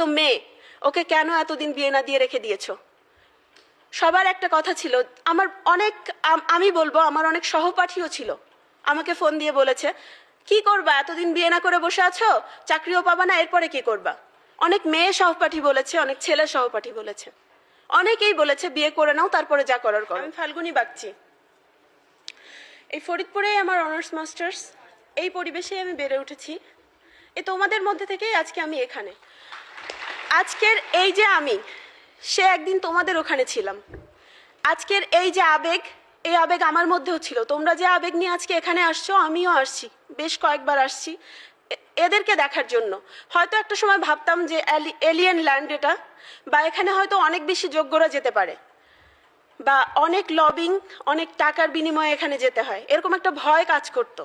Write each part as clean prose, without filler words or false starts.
তো মেয়ে, ওকে কেন এতদিন বিয়ে না দিয়ে রেখে দিয়েছো? সবার একটা কথা ছিল, আমার আমি বলবো আমার অনেক সহপাঠীও ছিল, আমাকে ফোন দিয়ে বলেছে কি করবা, এতদিন বিয়ে না করে বসে আছো, চাকরিও পাবা না, এরপরে কি করবা? অনেক মেয়ে সহপাঠী বলেছে, অনেক ছেলে সহপাঠী বলেছে, অনেকেই বলেছে বিয়ে করে নাও, তারপরে যা করার করো। আমি ফাল্গুনী বাগচি, এই ফরিদপুরেই আমার অনার্স মাস্টার্স, এই পরিবেশেই আমি বেড়ে উঠেছি। তোমাদের মধ্যে থেকেই আজকে আমি এখানে। আজকের এই যে আমি, সে একদিন তোমাদের ওখানে ছিলাম। আজকের এই যে আবেগ, এই আবেগ আমার মধ্যেও ছিল। তোমরা যে আবেগ নিয়ে আজকে এখানে আসছো, আমিও আসছি, বেশ কয়েকবার আসছি এদেরকে দেখার জন্য। হয়তো একটা সময় ভাবতাম যে এলিয়েন ল্যান্ড এটা, বা এখানে হয়তো অনেক বেশি যোগ্যরা যেতে পারে, বা অনেক লবিং, অনেক টাকার বিনিময়ে এখানে যেতে হয়, এরকম একটা ভয় কাজ করতো।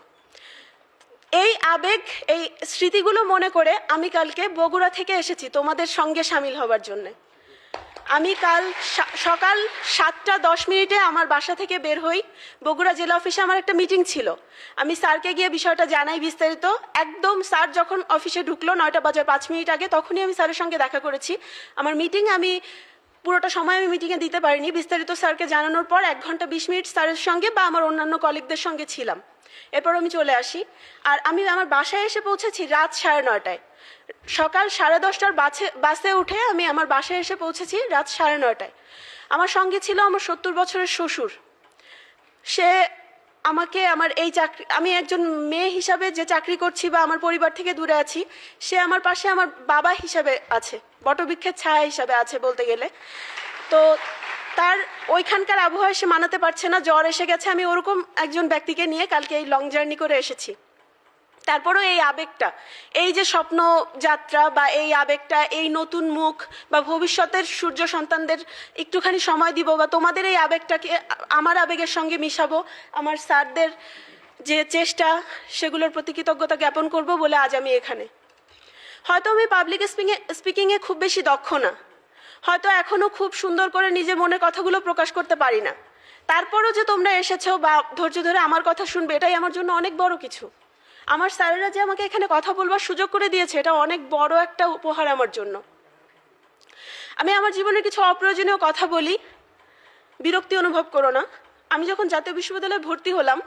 এই আবেগ, এই স্মৃতিগুলো মনে করে আমি কালকে বগুড়া থেকে এসেছি তোমাদের সঙ্গে সামিল হবার জন্য। আমি কাল সকাল 7:10 আমার বাসা থেকে বের হই, বগুড়া জেলা অফিসে আমার একটা মিটিং ছিল। আমি স্যারকে গিয়ে বিষয়টা জানাই বিস্তারিত। একদম স্যার যখন অফিসে ঢুকলো 9:05 আগে, তখনই আমি স্যারের সঙ্গে দেখা করেছি। আমার মিটিং, আমি পুরোটা সময় আমি মিটিংয়ে দিতে পারিনি, বিস্তারিত স্যারকে জানানোর পর 1 ঘন্টা 20 মিনিট স্যারের সঙ্গে বা আমার অন্যান্য কলিগদের সঙ্গে ছিলাম। এরপর আমি চলে আসি, আর আমি আমার বাসায় এসে পৌঁছেছি রাত 9:30। সকাল 10:30টার বাসে উঠে আমি আমার বাসায় এসে পৌঁছেছি রাত 9:30। আমার সঙ্গে ছিল আমার 70 বছরের শ্বশুর। সে আমাকে আমার এই চাকরি, আমি একজন মেয়ে হিসাবে যে চাকরি করছি বা আমার পরিবার থেকে দূরে আছি, সে আমার পাশে আমার বাবা হিসাবে আছে, বটবৃক্ষের ছায়া হিসাবে আছে বলতে গেলে। তো তার ওইখানকার আবহাওয়া সে মানাতে পারছে না, জ্বর এসে গেছে। আমি ওরকম একজন ব্যক্তিকে নিয়ে কালকে এই লং জার্নি করে এসেছি। তারপরেও এই আবেগটা, এই যে স্বপ্ন যাত্রা বা এই আবেগটা, এই নতুন মুখ বা ভবিষ্যতের সূর্য সন্তানদের একটুখানি সময় দিব, বা তোমাদের এই আবেগটাকে আমার আবেগের সঙ্গে মিশাবো, আমার স্যারদের যে চেষ্টা সেগুলোর প্রতি কৃতজ্ঞতা জ্ঞাপন করব বলে আজ আমি এখানে। হয়তো আমি পাবলিক স্পিকিংয়ে খুব বেশি দক্ষ না, হয়তো এখনো খুব সুন্দর করে নিজের মনের কথাগুলো প্রকাশ করতে পারি না, তারপরও যে তোমরা এসেছো বা ধৈর্য ধরে আমার কথা শুনবে, এটাই আমার জন্য অনেক বড় কিছু। আমার স্যারেরা যে আমাকে এখানে কথা বলবার সুযোগ করে দিয়েছে, এটা অনেক বড় একটা উপহার আমার জন্য। আমি আমার জীবনের কিছু অপ্রয়োজনীয় কথা বলি, বিরক্তি অনুভব করো না। আমি যখন জাতীয় বিশ্ববিদ্যালয়ে ভর্তি হলাম,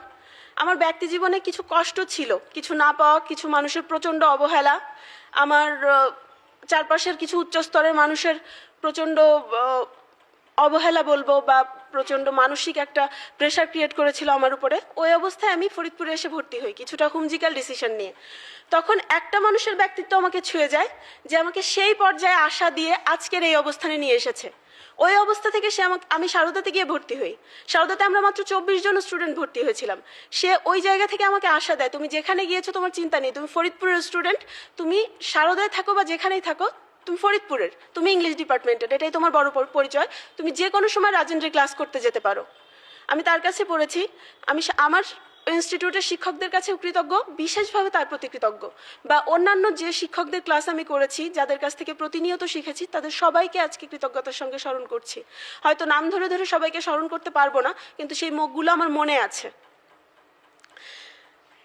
আমার ব্যক্তি জীবনে কিছু কষ্ট ছিল, কিছু না পাওয়া, কিছু মানুষের প্রচণ্ড অবহেলা, আমার চারপাশের কিছু উচ্চস্তরের মানুষের প্রচণ্ড অবহেলা বলবো, বা প্রচণ্ড মানসিক একটা প্রেশার ক্রিয়েট করেছিল আমার উপরে। ওই অবস্থায় আমি ফরিদপুরে এসে ভর্তি হই কিছুটা হুমজিক্যাল ডিসিশন নিয়ে। তখন একটা মানুষের ব্যক্তিত্ব আমাকে ছুঁয়ে যায়, যে আমাকে সেই পর্যায়ে আশা দিয়ে আজকের এই অবস্থানে নিয়ে এসেছে। ওই অবস্থা থেকে সে আমি সারদাতে গিয়ে ভর্তি হই। সারদাতে আমরা মাত্র 24 জন স্টুডেন্ট ভর্তি হয়েছিলাম। সে ওই জায়গা থেকে আমাকে আশা দেয়, তুমি যেখানে গিয়েছো তোমার চিন্তা নেই, তুমি ফরিদপুরের স্টুডেন্ট, তুমি সারদায় থাকো বা যেখানেই থাকো, তুমি ফরিদপুরের, তুমি ইংলিশ ডিপার্টমেন্টের, এটাই তোমার বড় পরিচয়, তুমি যে কোনো সময় রাজেন্দ্রে ক্লাস করতে যেতে পারো। আমি তার কাছে পড়েছি। আমি আমার ইনস্টিটিউটের শিক্ষকদের কাছেও কৃতজ্ঞ, বিশেষভাবে তার প্রতি কৃতজ্ঞ, বা অন্যান্য যে শিক্ষকদের ক্লাস আমি করেছি, যাদের কাছ থেকে প্রতিনিয়ত শিখেছি, তাদের সবাইকে আজকে কৃতজ্ঞতার সঙ্গে স্মরণ করছি। হয়তো নাম ধরে ধরে সবাইকে স্মরণ করতে পারবো না, কিন্তু সেই মুখগুলো আমার মনে আছে।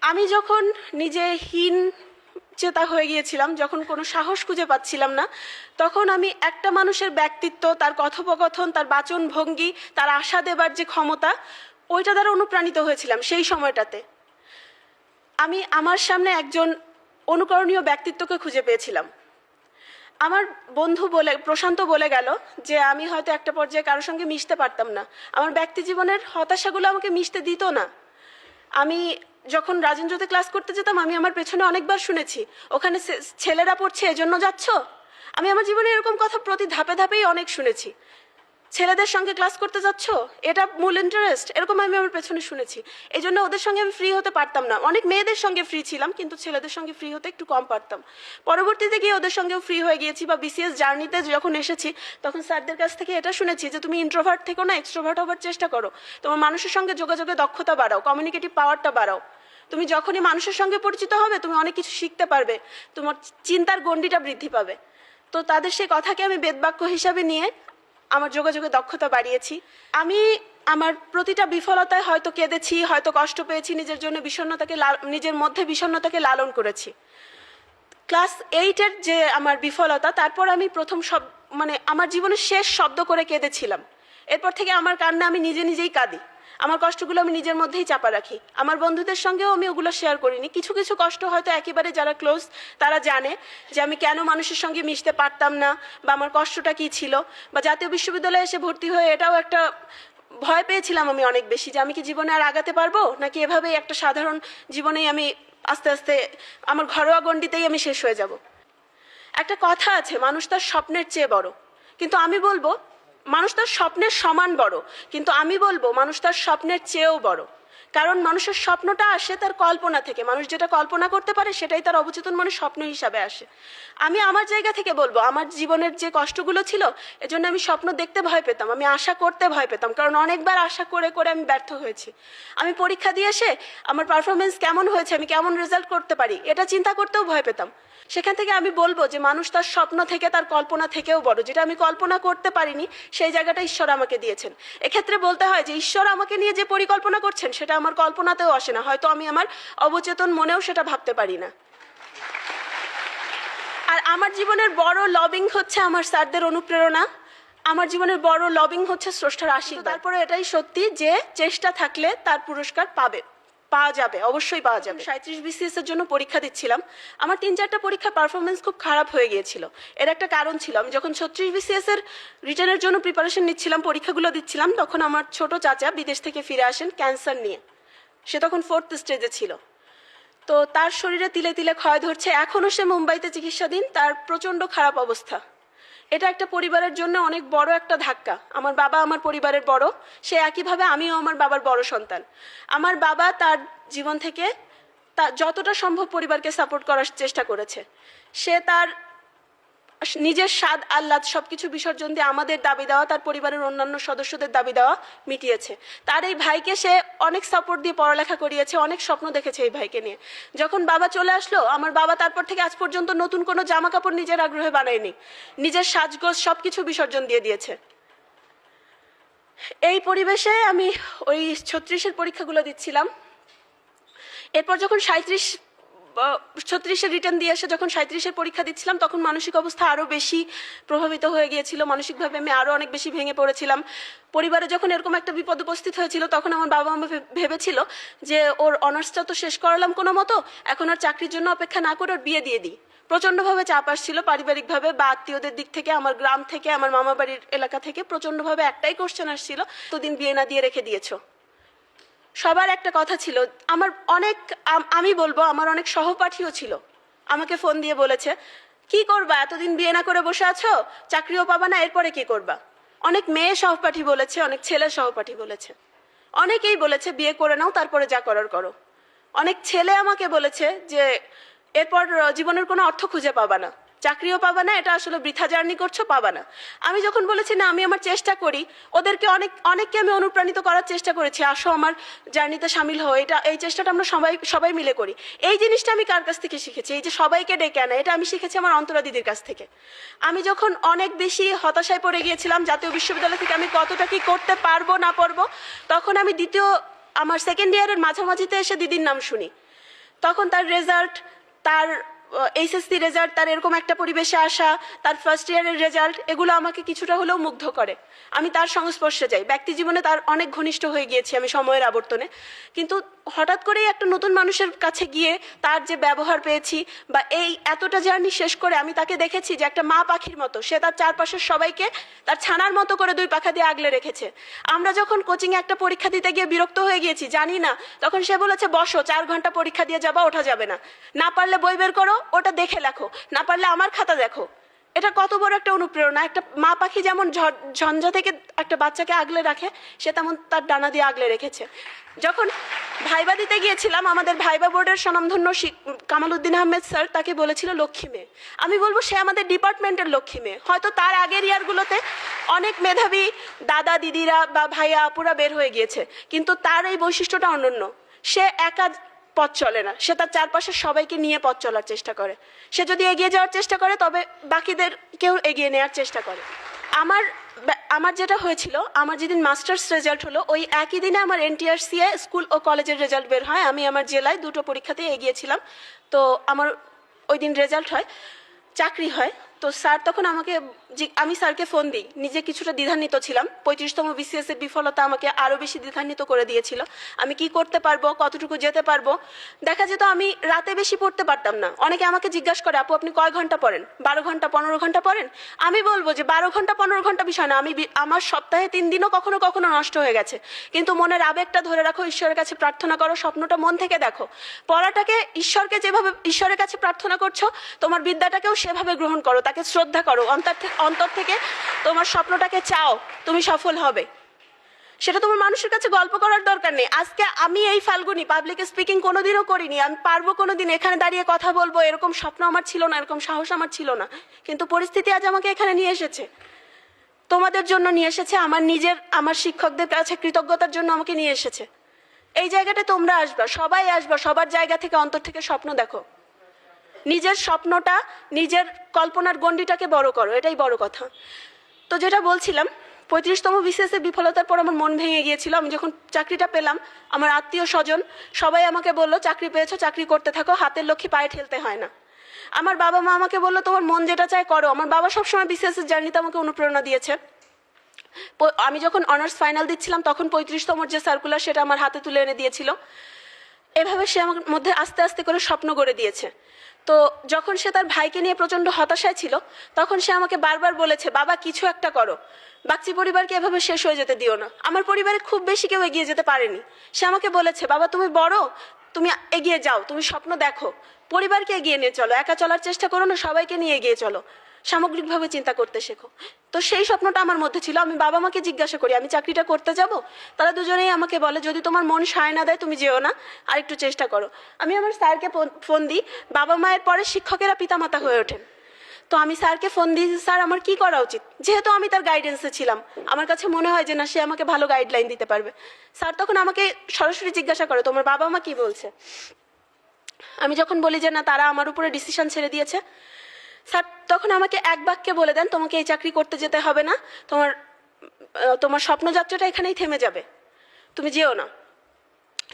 আমি যখন নিজে চেতা হয়ে গিয়েছিলাম, যখন কোনো সাহস খুঁজে পাচ্ছিলাম না, তখন আমি একটা মানুষের ব্যক্তিত্ব, তার কথোপকথন, তার বাচন ভঙ্গি, তার আশা দেবার যে ক্ষমতা, ওইটা দ্বারা অনুপ্রাণিত হয়েছিলাম সেই সময়টাতে। আমি আমার সামনে একজন অনুকরণীয় ব্যক্তিত্বকে খুঁজে পেয়েছিলাম। আমার বন্ধু প্রশান্ত বলে গেল যে আমি হয়তো একটা পর্যায়ে কারোর সঙ্গে মিশতে পারতাম না, আমার ব্যক্তি জীবনের হতাশাগুলো আমাকে মিশতে দিত না। আমি যখন রাজেন্দ্রতে ক্লাস করতে যেতাম, আমি আমার পেছনে অনেকবার শুনেছি, ওখানে ছেলেরা পড়ছে এজন্য যাচ্ছ। আমি আমার জীবনে এরকম কথা প্রতি ধাপে ধাপেই অনেক শুনেছি। ছেলেদের সঙ্গে ক্লাস করতে যাচ্ছ, এটা মূল ইন্টারেস্ট, এরকম আমি আমার পেছনে শুনেছি। এই জন্য ওদের সঙ্গে আমি ফ্রি হতে পারতাম না। অনেক মেয়েদের সঙ্গে ফ্রি ছিলাম, কিন্তু ছেলেদের সঙ্গে ফ্রি হতে একটু কম পারতাম। পরবর্তীতে গিয়ে ওদের সঙ্গেও ফ্রি হয়ে গিয়েছি, বা বিসিএস জার্নিতে যখন এসেছি, তখন স্যারদের কাছ থেকে এটা শুনেছি যে তুমি ইন্ট্রোভার্ট থেকো না, এক্সট্রোভার্ট হবার চেষ্টা করো, তোমার মানুষের সঙ্গে যোগাযোগের দক্ষতা বাড়াও, কমিউনিকেটিভ পাওয়ারটা বাড়াও। তুমি যখনই মানুষের সঙ্গে পরিচিত হবে, তুমি অনেক কিছু শিখতে পারবে, তোমার চিন্তার গণ্ডিটা বৃদ্ধি পাবে। তো তাদের সেই কথাকে আমি বেদবাক্য হিসাবে নিয়ে আমার যোগাযোগের দক্ষতা বাড়িয়েছি। আমি আমার প্রতিটা বিফলতায় হয়তো কেঁদেছি, হয়তো কষ্ট পেয়েছি, নিজের জন্য বিষণ্ণতাকে, নিজের মধ্যে বিষণ্ণতাকে লালন করেছি। ক্লাস 8-এর যে আমার বিফলতা, তারপর আমি প্রথম আমার জীবনের শেষ শব্দ করে কেঁদেছিলাম। এরপর থেকে আমার কান্না আমি নিজে নিজেই কাঁদি। আমার কষ্টগুলো আমি নিজের মধ্যেই চাপা রাখি। আমার বন্ধুদের সঙ্গেও আমি ওগুলো শেয়ার করিনি। কিছু কিছু কষ্ট হয়তো একেবারে যারা ক্লোজ তারা জানে যে আমি কেন মানুষের সঙ্গে মিশতে পারতাম না, বা আমার কষ্টটা কী ছিল। বা জাতীয় বিশ্ববিদ্যালয়ে এসে ভর্তি হয়ে এটাও একটা ভয় পেয়েছিলাম আমি অনেক বেশি, যে আমি কি জীবনে আর আগাতে পারবো, নাকি এভাবেই একটা সাধারণ জীবনেই আমি আস্তে আস্তে আমার ঘরোয়া গণ্ডিতেই আমি শেষ হয়ে যাব। একটা কথা আছে, মানুষ তার স্বপ্নের চেয়ে বড়, কিন্তু আমি বলবো মানুষ তার স্বপ্নের সমান বড়, কিন্তু আমি বলবো মানুষ তার স্বপ্নের চেয়েও বড়। কারণ মানুষের স্বপ্নটা আসে তার কল্পনা থেকে। মানুষ যেটা কল্পনা করতে পারে সেটাই তার অবচেতন মনে স্বপ্ন হিসাবে আসে। আমি আমার জায়গা থেকে বলবো, আমার জীবনের যে কষ্টগুলো ছিল এজন্য আমি স্বপ্ন দেখতে ভয় পেতাম, আমি আশা করতে ভয় পেতাম, কারণ অনেকবার আশা করে করে আমি ব্যর্থ হয়েছি। আমি পরীক্ষা দিয়ে এসে আমার পারফরমেন্স কেমন হয়েছে, আমি কেমন রেজাল্ট করতে পারি, এটা চিন্তা করতেও ভয় পেতাম। সেখান থেকে আমি বলবো যে মানুষ তার স্বপ্ন থেকে, তার কল্পনা থেকেও বড়। যেটা আমি কল্পনা করতে পারিনি সেই জায়গাটা ঈশ্বর আমাকে দিয়েছেন। এক্ষেত্রে বলতে হয় যে ঈশ্বর আমাকে নিয়ে যে পরিকল্পনা করছেন সেটা আমার কল্পনাতেও আসে না, হয়তো আমি আমার অবচেতন মনেও সেটা ভাবতে পারি না। আর আমার জীবনের বড় লবিং হচ্ছে আমার স্যারদের অনুপ্রেরণা, আমার জীবনের বড় লবিং হচ্ছে স্রষ্টার আশীর্বাদ। তারপরে এটাই সত্যি যে চেষ্টা থাকলে তার পুরস্কার পাওয়া যাবে, অবশ্যই পাওয়া যাবে। 37 BCS এর জন্য পরীক্ষা দিচ্ছিলাম। আমার 3-4টা পরীক্ষা পারফরমেন্স খুব খারাপ হয়ে গিয়েছিল। এর একটা কারণ ছিল, আমি যখন 36 BCS এর রিটার্নের জন্য প্রিপারেশন নিচ্ছিলাম, পরীক্ষাগুলো দিচ্ছিলাম, তখন আমার ছোট চাচা বিদেশ থেকে ফিরে আসেন ক্যান্সার নিয়ে। সে তখন 4th স্টেজে ছিল। তো তার শরীরে তিলে তিলে ক্ষয় ধরছে, এখনও সে মুম্বাইতে চিকিৎসাধীন, তার প্রচণ্ড খারাপ অবস্থা। এটা একটা পরিবারের জন্য অনেক বড় একটা ধাক্কা। আমার বাবা আমার পরিবারের বড়, সে একইভাবে আমিও আমার বাবার বড় সন্তান। আমার বাবা তার জীবন থেকে যতটা সম্ভব পরিবারকে সাপোর্ট করার চেষ্টা করেছে। সে তার নিজের স্বাদ আহ্লাদ সবকিছু বিসর্জন দিয়ে আমাদের দাবি দেওয়া, তার পরিবারের অন্যান্য সদস্যদের দাবি দেওয়া মিটিয়েছে। তার এই ভাইকে সে অনেক সাপোর্ট দিয়ে পড়ালেখা করিয়েছে, অনেক স্বপ্ন দেখেছে এই ভাইকে নিয়ে। যখন বাবা চলে আসলো, আমার বাবা তারপর থেকে আজ পর্যন্ত নতুন কোনো জামা কাপড় নিজের আগ্রহে বানায়নি, নিজের সাজগোজ সবকিছু বিসর্জন দিয়ে দিয়েছে। এই পরিবেশে আমি ওই 36-এর পরীক্ষাগুলো দিচ্ছিলাম। এরপর যখন 36-এর রিটার্ন দিয়ে এসে যখন 37-এর পরীক্ষা দিচ্ছিলাম, তখন মানসিক অবস্থা আরও বেশি প্রভাবিত হয়ে গিয়েছিল। মানসিকভাবে আমি আরও অনেক বেশি ভেঙে পড়েছিলাম। পরিবারে যখন এরকম একটা বিপদ উপস্থিত হয়েছিল, তখন আমার বাবা মা ভেবেছিল যে ওর অনার্সটা তো শেষ করালাম কোনো মতো, এখন আর চাকরির জন্য অপেক্ষা না করে ওর বিয়ে দিয়ে দিই। প্রচণ্ডভাবে চাপ আসছিল পারিবারিকভাবে বা আত্মীয়দের দিক থেকে, আমার গ্রাম থেকে, আমার মামা বাড়ির এলাকা থেকে প্রচণ্ডভাবে একটাই কোশ্চেন আসছিল, তোদিন বিয়ে না দিয়ে রেখে দিয়েছো। সবার একটা কথা ছিল, আমি বলবো আমার অনেক সহপাঠীও ছিল, আমাকে ফোন দিয়ে বলেছে, কি করবা, এতদিন বিয়ে না করে বসে আছো, চাকরিও পাবা না, এরপরে কি করবা। অনেক মেয়ে সহপাঠী বলেছে, অনেক ছেলে সহপাঠী বলেছে, অনেকেই বলেছে বিয়ে করে নাও, তারপরে যা করার করো। অনেক ছেলে আমাকে বলেছে যে এরপর জীবনের কোনো অর্থ খুঁজে পাবা না, চাকরিও পাবা না, এটা আসলে বৃথা জার্নি করছো, পাবা না। আমি যখন বলেছি না আমি আমার চেষ্টা করি, ওদেরকে অনেককে আমি অনুপ্রাণিত করার চেষ্টা করেছি, আসো আমার জার্নিতে সামিল হও, এই চেষ্টাটা আমরা সবাই মিলে করি। এই জিনিসটা আমি কার কাছ থেকে শিখেছি, এই যে সবাইকে ডেকে আনা, এটা আমি শিখেছি আমার অন্তরা দিদির কাছ থেকে। আমি যখন অনেক বেশি হতাশায় পড়ে গিয়েছিলাম জাতীয় বিশ্ববিদ্যালয় থেকে আমি কতটা কি করতে পারবো না পারবো, তখন আমি আমার 2nd ইয়ারের মাঝামাঝিতে এসে দিদির নাম শুনি। তখন তার রেজাল্ট, তার এইচএসসি রেজাল্ট, তার এরকম একটা পরিবেশে আসা, তার 1st ইয়ারের রেজাল্ট, এগুলো আমাকে কিছুটা হলেও মুগ্ধ করে। আমি তার সংস্পর্শে যাই, ব্যক্তি জীবনে তার অনেক ঘনিষ্ঠ হয়ে গিয়েছি আমি সময়ের আবর্তনে। কিন্তু হঠাৎ করেই একটা নতুন মানুষের কাছে গিয়ে তার যে ব্যবহার পেয়েছি, বা এই এতটা জার্নি শেষ করে আমি তাকে দেখেছি যে একটা মা পাখির মতো সে তার চারপাশের সবাইকে তার ছানার মতো করে 2 পাখা দিয়ে আগলে রেখেছে। আমরা যখন কোচিংয়ে একটা পরীক্ষা দিতে গিয়ে বিরক্ত হয়ে গিয়েছি, জানি না, তখন সে বলেছে বসো, 4 ঘন্টা পরীক্ষা দিয়ে যাবা, ওঠা যাবে না, না পারলে বই বের করো, ওটা দেখে লেখো, না পারলে আমার খাতা দেখো। এটা কত বড় একটা অনুপ্রেরণা। একটা মা পাখি যেমন ঝঞ্ঝা থেকে একটা বাচ্চাকে আগলে রাখে, সে তেমন তার ডানা দিয়ে আগলে রেখেছে। যখন ভাইবা দিতে গিয়েছিলাম, আমাদের ভাইবা বোর্ডের স্বনামধন্য কামাল উদ্দিন আহমেদ স্যার তাকে বলেছিল লক্ষ্মী মেয়ে। আমি বলবো সে আমাদের ডিপার্টমেন্টের লক্ষ্মী মেয়ে। হয়তো তার আগের ইয়ারগুলোতে অনেক মেধাবী দাদা দিদিরা বা ভাইয়া আপুরা বের হয়ে গিয়েছে, কিন্তু তার এই বৈশিষ্ট্যটা অনন্য। সে একা পথ চলে না, সে তার চারপাশের সবাইকে নিয়ে পথ চলার চেষ্টা করে। সে যদি এগিয়ে যাওয়ার চেষ্টা করে, তবে বাকিদেরকেও এগিয়ে নেওয়ার চেষ্টা করে। আমার যেটা হয়েছিল, আমার যেদিন মাস্টার্স রেজাল্ট হলো, ওই একই দিনে আমার NTRCA স্কুল ও কলেজের রেজাল্ট বের হয়। আমি আমার জেলায় 2টো পরীক্ষাতে এগিয়েছিলাম। তো আমার ওই দিন রেজাল্ট হয়, চাকরি হয়। তো স্যার তখন আমাকে, আমি স্যারকে ফোন দিই, নিজে কিছুটা দ্বিধান্বিত ছিলাম। 35তম বিসিএস এর বিফলতা আমাকে আরও বেশি দ্বিধান্বিত করে দিয়েছিল। আমি কি করতে পারবো, কতটুকু যেতে পারবো। দেখা যেত আমি রাতে বেশি পড়তে পারতাম না। অনেকে আমাকে জিজ্ঞাসা করে, আপু আপনি কয় ঘন্টা পড়েন? 12 ঘন্টা 15 ঘন্টা পড়েন? আমি বলবো যে 12 ঘন্টা 15 ঘন্টা বিষয় না, আমার সপ্তাহে 3 দিনও কখনো কখনো নষ্ট হয়ে গেছে। কিন্তু মনের আবেগটা ধরে রাখো, ঈশ্বরের কাছে প্রার্থনা করো, স্বপ্নটা মন থেকে দেখো। পড়াটাকে ঈশ্বরের কাছে প্রার্থনা করছো, তোমার বিদ্যাটাকেও সেভাবে গ্রহণ করো, তাকে শ্রদ্ধা করো, অন্তর থেকে তোমার স্বপ্নটাকে চাও, তুমি সফল হবে। সেটা তোমার মানুষের কাছে গল্প করার দরকার নেই। আজকে আমি এই ফাল্গুনি পাবলিক স্পিকিং কোনোদিনও করিনি, আমি পারবো কোনোদিন এখানে দাঁড়িয়ে কথা বলবো, এরকম স্বপ্ন আমার ছিল না, এরকম সাহস আমার ছিল না। কিন্তু পরিস্থিতি আজ আমাকে এখানে নিয়ে এসেছে, তোমাদের জন্য নিয়ে এসেছে, আমার শিক্ষকদের কাছে কৃতজ্ঞতার জন্য আমাকে নিয়ে এসেছে। এই জায়গাটা তোমরা আসবা, সবাই আসবা, সবার জায়গা থেকে অন্তর থেকে স্বপ্ন দেখো, নিজের স্বপ্নটা, নিজের কল্পনার গণ্ডিটাকে বড় করো, এটাই বড় কথা। তো যেটা বলছিলাম, 35তম বিসিএস এর বিফলতার পর আমার মন ভেঙে গিয়েছিল। আমি যখন চাকরিটা পেলাম, আমার আত্মীয় স্বজন সবাই আমাকে বললো, চাকরি পেয়েছো, চাকরি করতে থাকো, হাতের লক্ষ্মী পায়ে ঠেলতে হয় না। আমার বাবা মা আমাকে বললো, তোমার মন যেটা চায় করো। আমার বাবা সবসময় বিসিএস এর জার্নিতে আমাকে অনুপ্রেরণা দিয়েছে। আমি যখন অনার্স ফাইনাল দিচ্ছিলাম, তখন 35তম যে সার্কুলার, সেটা আমার হাতে তুলে এনে দিয়েছিল। এভাবে সে আমার মধ্যে আস্তে আস্তে করে স্বপ্ন গড়ে দিয়েছে। তো যখন সে তার ভাইকে নিয়ে প্রচণ্ড হতাশায় ছিল, তখন সে আমাকে বারবার বলেছে, বাবা কিছু একটা করো, বাগচি পরিবারকে এভাবে শেষ হয়ে যেতে দিও না। আমার পরিবারে খুব বেশি কেউ এগিয়ে যেতে পারেনি। সে আমাকে বলেছে, বাবা তুমি বড়, তুমি এগিয়ে যাও, তুমি স্বপ্ন দেখো, পরিবারকে এগিয়ে নিয়ে চলো, একা চলার চেষ্টা করো না, সবাইকে নিয়ে এগিয়ে চলো, সামগ্রিকভাবে চিন্তা করতে শেখো। তো সেই স্বপ্নটা আমার মধ্যে ছিল। আমি বাবা মাকে জিজ্ঞাসা করি, আমি চাকরিটা করতে যাব? তারা দুজনেই আমাকে বলে, যদি তোমার মন সায় না দেয় তুমি যেও না, আর একটু চেষ্টা করো। আমি আমার স্যারকে ফোন দিই। বাবা মায়ের পরে শিক্ষকেরা পিতামাতা হয়ে ওঠেন। তো আমি স্যারকে ফোন দিই, স্যার আমার কি করা উচিত? যেহেতু আমি তার গাইডেন্সে ছিলাম, আমার কাছে মনে হয় যে না, সে আমাকে ভালো গাইডলাইন দিতে পারবে। স্যার তখন আমাকে সরাসরি জিজ্ঞাসা করে, তোমার বাবা মা কি বলছে? আমি যখন বলি যে না, তারা আমার উপরে ডিসিশন ছেড়ে দিয়েছে, স্যার তখন আমাকে এক বাক্যে বলে দেন, তোমাকে এই চাকরি করতে যেতে হবে না, তোমার স্বপ্নযাত্রাটা এখানেই থেমে যাবে, তুমি যেও না।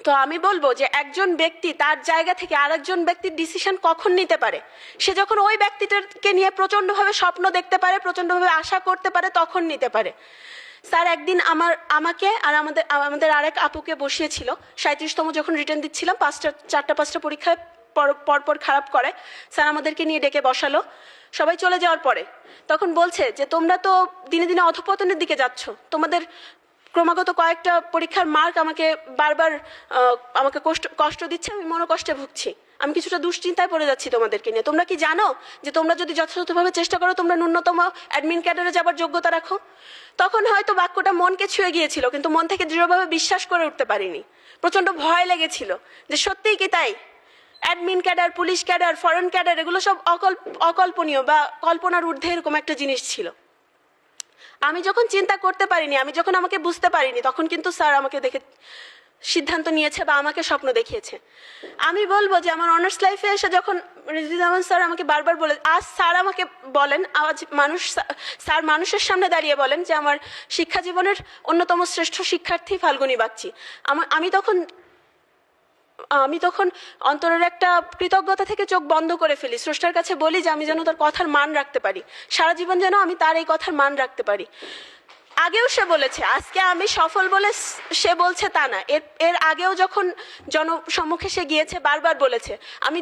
তো আমি বলবো যে একজন ব্যক্তি তার জায়গা থেকে আরেকজন ব্যক্তির ডিসিশন কখন নিতে পারে? সে যখন ওই ব্যক্তিটাকে নিয়ে প্রচণ্ডভাবে স্বপ্ন দেখতে পারে, প্রচণ্ডভাবে আশা করতে পারে, তখন নিতে পারে। স্যার একদিন আমাকে আর আমাদের আরেক আপুকে বসিয়েছিল। 37তম যখন রিটার্ন দিচ্ছিলাম, 4-5টা পরীক্ষায় পরপর খারাপ করে, স্যার আমাদেরকে নিয়ে ডেকে বসালো। সবাই চলে যাওয়ার পরে তখন বলছে যে তোমরা তো দিনে দিনে অধঃপতনের দিকে যাচ্ছ, তোমাদের ক্রমাগত কয়েকটা পরীক্ষার মার্ক আমাকে বারবার আমাকে কষ্ট দিচ্ছে, আমি মনোকষ্টে ভুগছি, আমি কিছুটা দুশ্চিন্তায় পড়ে যাচ্ছি তোমাদেরকে নিয়ে। তোমরা কি জানো যে তোমরা যদি যথাযথভাবে চেষ্টা করো, তোমরা ন্যূনতম অ্যাডমিন ক্যাডারে যাবার যোগ্যতা রাখো? তখন হয়তো বাক্যটা মনকে ছুঁয়ে গিয়েছিল, কিন্তু মন থেকে দৃঢ়ভাবে বিশ্বাস করে উঠতে পারিনি। প্রচণ্ড ভয় লেগেছিল যে সত্যিই কি তাই? Admin cadre, police cadre, foreign cadre, এগুলো সব অকল্পনীয় বা কল্পনার ঊর্ধ্বে এরকম একটা জিনিস ছিল। আমি যখন চিন্তা করতে পারিনি, আমি যখন আমাকে বুঝতে পারিনি, তখন কিন্তু স্যার আমাকে দেখে সিদ্ধান্ত নিয়েছে বা আমাকে স্বপ্ন দেখিয়েছে। আমি বলবো যে আমার অনার্স লাইফে এসে যখন রিজওয়ান স্যার আমাকে বারবার বলে, আজ স্যার আমাকে বলেন, আজ স্যার মানুষের সামনে দাঁড়িয়ে বলেন যে আমার শিক্ষা জীবনের অন্যতম শ্রেষ্ঠ শিক্ষার্থী ফাল্গুনী বাগচি। আমি তখন অন্তরের একটা কৃতজ্ঞতা থেকে চোখ বন্ধ করে ফেলি, স্রষ্টার কাছে বলি যে আমি যেন তার কথার মান রাখতে পারি, সারা জীবন যেন আমি তার এই কথার মান রাখতে পারি। আগেও সে বলেছে, আজকে আমি সফল বলে সে বলছে তা না, এর আগেও যখন জনসম্মুখে সে গিয়েছে বারবার বলেছে। আমি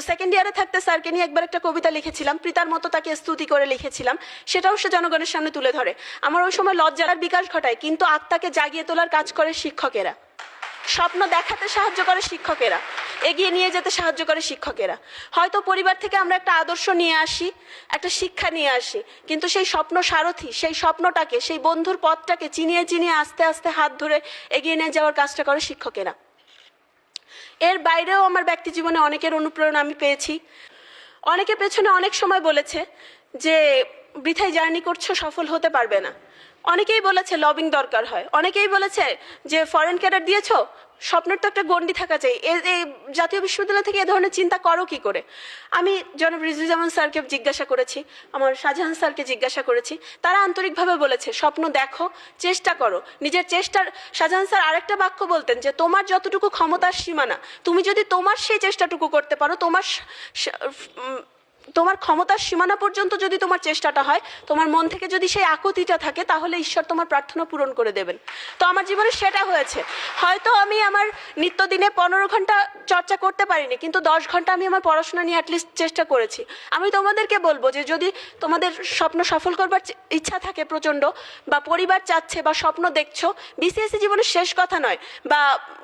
সেকেন্ড ইয়ারে থাকতে স্যারকে নিয়ে একবার একটা কবিতা লিখেছিলাম, পিতার মতো তাকে স্তুতি করে লিখেছিলাম, সেটাও সে জনগণের সামনে তুলে ধরে। আমার ওই সময় লজ্জার বিকাশ ঘটায়, কিন্তু আত্মাকে জাগিয়ে তোলার কাজ করে শিক্ষকেরা, স্বপ্ন দেখাতে সাহায্য করে শিক্ষকেরা, এগিয়ে নিয়ে যেতে সাহায্য করে শিক্ষকেরা। হয়তো পরিবার থেকে আমরা একটা আদর্শ নিয়ে আসি, একটা শিক্ষা নিয়ে আসি, কিন্তু সেই স্বপ্ন সারথি, সেই স্বপ্নটাকে, সেই বন্ধুর পথটাকে চিনিয়ে চিনিয়ে আস্তে আস্তে হাত ধরে এগিয়ে নিয়ে যাওয়ার কাজটা করে শিক্ষকেরা। এর বাইরেও আমার ব্যক্তি জীবনে অনেকের অনুপ্রেরণা আমি পেয়েছি। অনেকে পেছনে অনেক সময় বলেছে যে বৃথায় জার্নি করছো, সফল হতে পারবে না। অনেকেই বলেছে লবিং দরকার হয়, অনেকেই বলেছে যে ফরেন ক্যাডার দিয়েছো, স্বপ্নের তো একটা গণ্ডি থাকা চাই, এই জাতীয় বিশ্ববিদ্যালয় থেকে এ ধরনের চিন্তা করো কি করে? আমি জনাব রিজভীজামান স্যারকে জিজ্ঞাসা করেছি, আমার শাহজাহান স্যারকে জিজ্ঞাসা করেছি, তারা আন্তরিকভাবে বলেছে স্বপ্ন দেখো, চেষ্টা করো, নিজের চেষ্টার। শাহজাহান স্যার আরেকটা বাক্য বলতেন যে তোমার যতটুকু ক্ষমতার সীমানা, তুমি যদি তোমার সেই চেষ্টাটুকু করতে পারো, তোমার ক্ষমতার সীমানা পর্যন্ত যদি তোমার চেষ্টাটা হয়, তোমার মন থেকে যদি সেই আকুতিটা থাকে, তাহলে ঈশ্বর তোমার প্রার্থনা পূরণ করে দেবেন। তো আমার জীবনে সেটা হয়েছে। হয়তো আমি আমার নিত্যদিনে 15 ঘন্টা চর্চা করতে পারিনি, কিন্তু 10 ঘন্টা আমি আমার পড়াশোনা নিয়ে অ্যাটলিস্ট চেষ্টা করেছি। আমি তোমাদেরকে বলবো যে যদি তোমাদের স্বপ্ন সফল করবার ইচ্ছা থাকে প্রচণ্ড, বা পরিবার চাচ্ছে, বা স্বপ্ন দেখছো, বিসিএসসি জীবনের শেষ কথা নয়, বা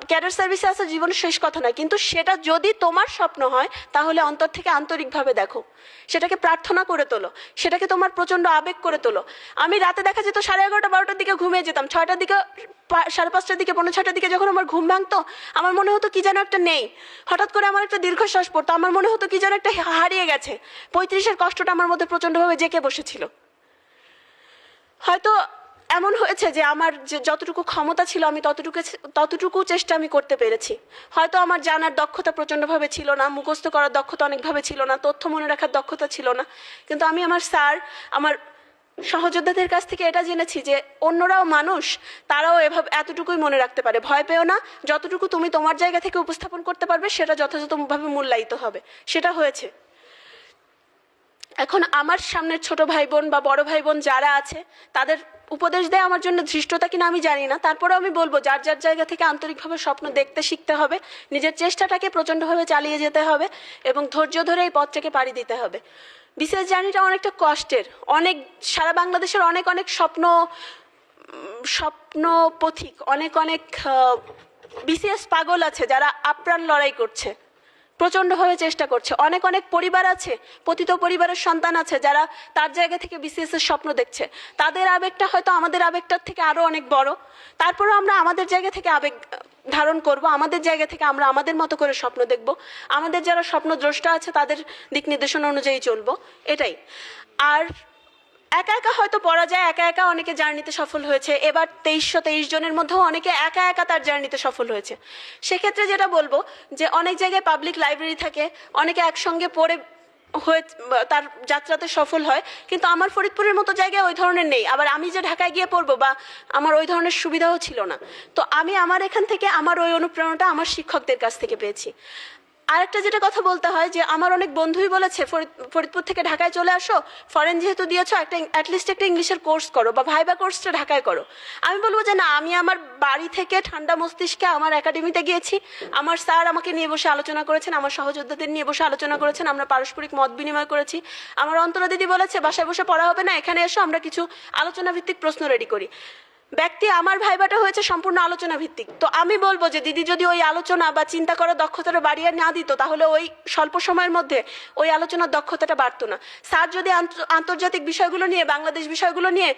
ক্যাডার সার্ভিসে আসা জীবনের শেষ কথা নয়, কিন্তু সেটা যদি তোমার স্বপ্ন হয়, তাহলে অন্তর থেকে আন্তরিকভাবে দেখো, সেটাকে প্রার্থনা করে তোলো, সেটাকে তোমার প্রচণ্ড আবেগ করে তোলো। আমি রাতে দেখা যেত 11:30 12টার দিকে ঘুমিয়ে যেতাম, 6টার দিকে 5:30টার দিকে 5:45টার দিকে যখন আমার ঘুম ভাঙতো, আমার মনে হতো কি যেন একটা নেই। হঠাৎ করে আমার একটা দীর্ঘশ্বাস পড়তো, আমার মনে হতো কি যেন একটা হারিয়ে গেছে। 35-এর কষ্টটা আমার মধ্যে প্রচণ্ডভাবে জেঁকে বসেছিল। হয়তো এমন হয়েছে যে আমার যে যতটুকু ক্ষমতা ছিল, আমি ততটুকু চেষ্টা আমি করতে পেরেছি। হয়তো আমার জানার দক্ষতা প্রচণ্ডভাবে ছিল না, মুখস্থ করার দক্ষতা অনেকভাবে ছিল না, তথ্য মনে রাখার দক্ষতা ছিল না, কিন্তু আমি আমার স্যার, আমার সহযোদ্ধাদের কাছ থেকে এটা জেনেছি যে অন্যরাও মানুষ, তারাও এতটুকুই মনে রাখতে পারে। ভয় পেও না, যতটুকু তুমি তোমার জায়গা থেকে উপস্থাপন করতে পারবে সেটা যথাযথভাবে মূল্যায়িত হবে। সেটা হয়েছে। এখন আমার সামনের ছোট ভাই বোন বা বড় ভাই বোন যারা আছে, তাদের উপদেশ দেয় আমার জন্য ধৃষ্টতা কিনা আমি জানি না, তারপরেও আমি বলবো যার যার জায়গা থেকে আন্তরিকভাবে স্বপ্ন দেখতে শিখতে হবে, নিজের চেষ্টাটাকে প্রচণ্ডভাবে চালিয়ে যেতে হবে, এবং ধৈর্য ধরে এই পথটাকে পাড়ি দিতে হবে। বিশেষ জার্নিটা অনেকটা কষ্টের, সারা বাংলাদেশের অনেক স্বপ্ন পথিক, অনেক বিসিএস পাগল আছে যারা আপ্রাণ লড়াই করছে, প্রচণ্ডভাবে চেষ্টা করছে। অনেক পরিবার আছে, পতিত পরিবারের সন্তান আছে যারা তার জায়গা থেকে বিসিএস এর স্বপ্ন দেখছে। তাদের আবেগটা হয়তো আমাদের আবেগটার থেকে আরো অনেক বড়, তারপরেও আমরা আমাদের জায়গা থেকে আবেগ ধারণ করব, আমাদের জায়গা থেকে আমরা আমাদের মতো করে স্বপ্ন দেখব, আমাদের যারা স্বপ্নদ্রষ্টা আছে তাদের দিক নির্দেশনা অনুযায়ী চলবো, এটাই। আর একা একা হয়তো পড়া যায়, একা একা অনেকে জার্নিতে সফল হয়েছে। এবার 2323 জনের মধ্যেও অনেকে একা একা তার জার্নিতে সফল হয়েছে। সেক্ষেত্রে যেটা বলবো যে অনেক জায়গায় পাবলিক লাইব্রেরি থাকে, অনেকে একসঙ্গে পড়ে তার যাত্রাতে সফল হয়, কিন্তু আমার ফরিদপুরের মতো জায়গায় ওই ধরনের নেই। আবার আমি যে ঢাকায় গিয়ে পড়বো, বা আমার ওই ধরনের সুবিধাও ছিল না। তো আমি আমার এখান থেকে আমার ওই অনুপ্রেরণাটা আমার শিক্ষকদের কাছ থেকে পেয়েছি। আরেকটা যেটা কথা বলতে হয় যে আমার অনেক বন্ধুই বলেছে ফরিদপুর থেকে ঢাকায় চলে আসো, ফরেন যেহেতু দিয়েছো, অ্যাটলিস্ট একটা ইংলিশের কোর্স করো, বা ভাইবা কোর্সটা ঢাকায় করো। আমি বলবো যে না, আমি আমার বাড়ি থেকে ঠান্ডা মস্তিষ্কে আমার একাডেমিতে গিয়েছি, আমার স্যার আমাকে নিয়ে বসে আলোচনা করেছেন, আমার সহযোদ্ধাদের নিয়ে বসে আলোচনা করেছেন, আমরা পারস্পরিক মত বিনিময় করেছি। আমার অন্তরা দিদি বলেছে বাসায় বসে পড়া হবে না, এখানে এসো, আমরা কিছু আলোচনা ভিত্তিক প্রশ্ন রেডি করি। আমার ভাইবাটা হয়েছে সম্পূর্ণ আলোচনা ভিত্তিক। তো আমি বলবো যে দিদি যদি ওই আলোচনা বা চিন্তা করার দক্ষতাটা বাড়িয়ে না দিত, তাহলে ওই স্বল্প সময়ের মধ্যে ওই আলোচনার দক্ষতাটা বাড়তো না। স্যার যদি আন্তর্জাতিক বিষয়গুলো নিয়ে, বাংলাদেশ বিষয়গুলো নিয়ে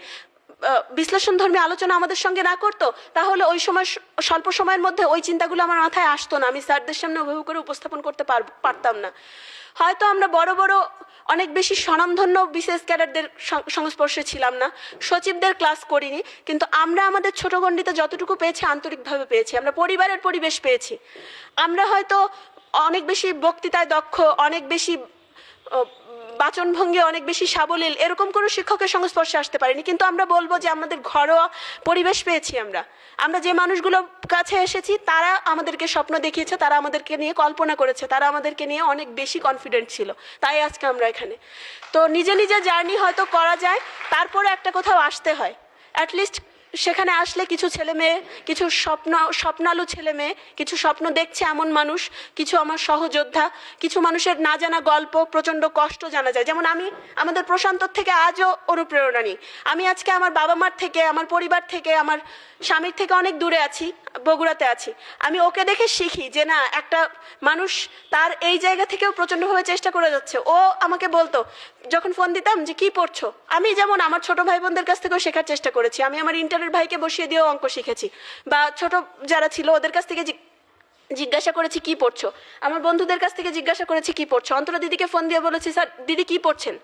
বিশ্লেষণধর্মী আলোচনা আমাদের সঙ্গে না করতো, তাহলে ওই সময় স্বল্প সময়ের মধ্যে ওই চিন্তাগুলো আমার মাথায় আসতো না, আমি স্যারদের সামনে ওভাবে করে উপস্থাপন করতে পারতাম না। হয়তো আমরা বড় অনেক বেশি স্বনামধন্য বিশেষ ক্যাডারদের সংস্পর্শে ছিলাম না, সচিবদের ক্লাস করিনি, কিন্তু আমরা আমাদের ছোট গণ্ডিতে যতটুকু পেয়েছি আন্তরিকভাবে পেয়েছি, আমরা পরিবারের পরিবেশ পেয়েছি। আমরা হয়তো অনেক বেশি বক্তৃতায় দক্ষ, অনেক বেশি বাচনভঙ্গি অনেক বেশি সাবলীল, এরকম কোনো শিক্ষকের সংস্পর্শে আসতে পারিনি, কিন্তু আমরা বলবো যে আমাদের ঘরোয়া পরিবেশ পেয়েছি। আমরা যে মানুষগুলোর কাছে এসেছি তারা আমাদেরকে স্বপ্ন দেখিয়েছে, তারা আমাদেরকে নিয়ে কল্পনা করেছে, তারা আমাদেরকে নিয়ে অনেক বেশি কনফিডেন্ট ছিল, তাই আজকে আমরা এখানে। তো নিজে জার্নি হয়তো করা যায়, তারপরে একটা কোথাও আসতে হয়। অ্যাটলিস্ট সেখানে আসলে কিছু ছেলে মেয়ে, কিছু স্বপ্নালু ছেলে মেয়ে, কিছু স্বপ্ন দেখছে এমন মানুষ, কিছু আমার সহযোদ্ধা, কিছু মানুষের না জানা গল্প, প্রচণ্ড কষ্ট জানা যায়। যেমন আমি আমাদের প্রশান্তর থেকে আজও অনুপ্রেরণা নিই। আমি আজকে আমার বাবা মার থেকে, আমার পরিবার থেকে, আমার স্বামীর থেকে অনেক দূরে আছি, বগুড়াতে আছি। আমি ওকে দেখে শিখি যে না, একটা মানুষ তার এই জায়গা থেকেও প্রচণ্ডভাবে চেষ্টা করে যাচ্ছে। ও আমাকে বলতো যখন ফোন দিতাম যে কি পড়ছো, আমি যেমন আমার ছোট ভাই বোনদের কাছ থেকেও শেখার চেষ্টা করেছি। আমি আমার ইন্টারের ভাইকে বসিয়ে দিয়েও অঙ্ক শিখেছি, বা ছোট যারা ছিল ওদের কাছ থেকে জিজ্ঞাসা করেছি কি পড়ছো, আমার বন্ধুদের কাছ থেকে জিজ্ঞাসা করেছি কি পড়ছো, অন্তরা দিদিকে ফোন দিয়ে বলেছি স্যার দিদি কি পড়ছেন।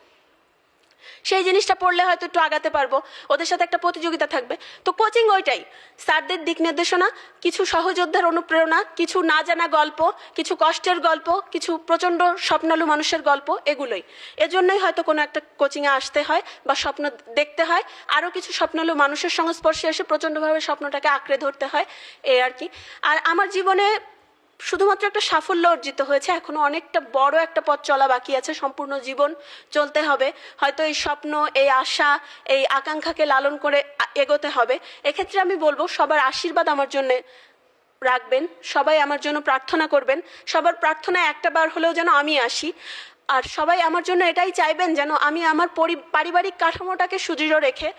সেই জিনিসটা পড়লে হয়তো একটু আগাতে পারবো, ওদের সাথে একটা প্রতিযোগিতা থাকবে। তো কোচিং ওইটাই, স্যারদের দিক নির্দেশনা, কিছু সহযোদ্ধার অনুপ্রেরণা, কিছু না জানা গল্প, কিছু কষ্টের গল্প, কিছু প্রচণ্ড স্বপ্নালু মানুষের গল্প, এগুলোই। এজন্যই হয়তো কোনো একটা কোচিংয়ে আসতে হয় বা স্বপ্ন দেখতে হয়, আরও কিছু স্বপ্নালু মানুষের সংস্পর্শে এসে প্রচণ্ডভাবে স্বপ্নটাকে আঁকড়ে ধরতে হয়, এই আর কি। আর আমার জীবনে শুধুমাত্র একটা সাফল্য অর্জিত হয়েছে, এখনো অনেকটা বড় একটা পথ চলা বাকি আছে, সম্পূর্ণ জীবন চলতে হবে। হয়তো এই স্বপ্ন, এই আশা, এই আকাঙ্ক্ষাকে লালন করে এগোতে হবে। এক্ষেত্রে আমি বলবো সবার আশীর্বাদ আমার জন্যে রাখবেন, সবাই আমার জন্য প্রার্থনা করবেন, সবার প্রার্থনা একটা বার হলেও যেন আমি আসি। আর সবাই আমার জন্য এটাই চাইবেন যেন আমি আমার পারিবারিক কাঠামোটাকে সুদৃঢ় রেখে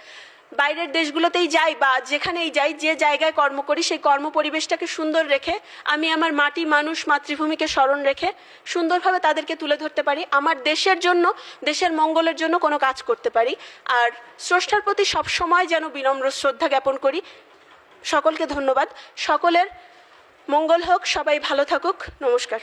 বাইরের দেশগুলোতেই যাই বা যেখানেই যাই, যে জায়গায় কর্ম করি সেই কর্ম পরিবেশটাকে সুন্দর রেখে আমি আমার মাটি, মানুষ, মাতৃভূমিকে স্মরণ রেখে সুন্দরভাবে তাদেরকে তুলে ধরতে পারি, আমার দেশের জন্য, দেশের মঙ্গলের জন্য কোনো কাজ করতে পারি। আর স্রষ্টার প্রতি সবসময় যেন বিনম্র শ্রদ্ধা জ্ঞাপন করি। সকলকে ধন্যবাদ, সকলের মঙ্গল হোক, সবাই ভালো থাকুক, নমস্কার।